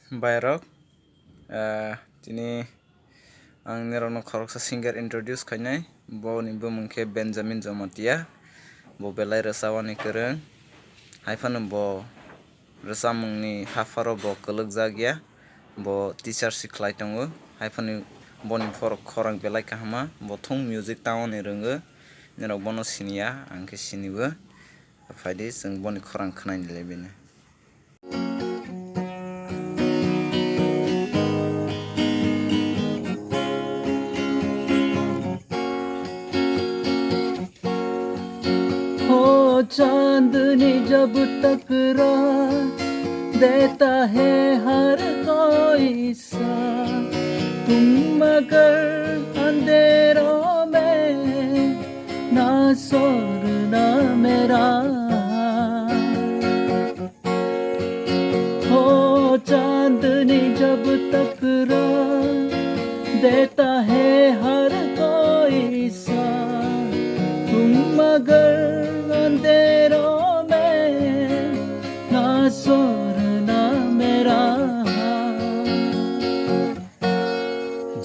Bayrok tini ang nirano khoroksa singer introduce khainai bo ni bumung khe Benjamin Jomatia bo belai rwsawani kwrwng haifano bo rwsamungni hafaro bo kwlwkjakya bo teacher si khlai tongo haifano boni borok khorang belai kahama bo thung music tamani rwngwo nirok bono siniya ang khe sinibo faide chwng boni khorang khwnai ni bini. हो चांदनी जब टकरा देता है हर कोई सा तुम मगर अंधेरों में ना सोर ना मेरा हो चांदनी जब टकरा देता है हर कोई सा तुम मगर अंधेरों में ना सोर ना मेरा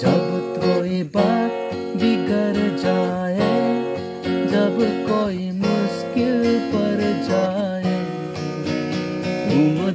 जब कोई बात बिगड़ जाए जब कोई मुश्किल पड़ जाए तुम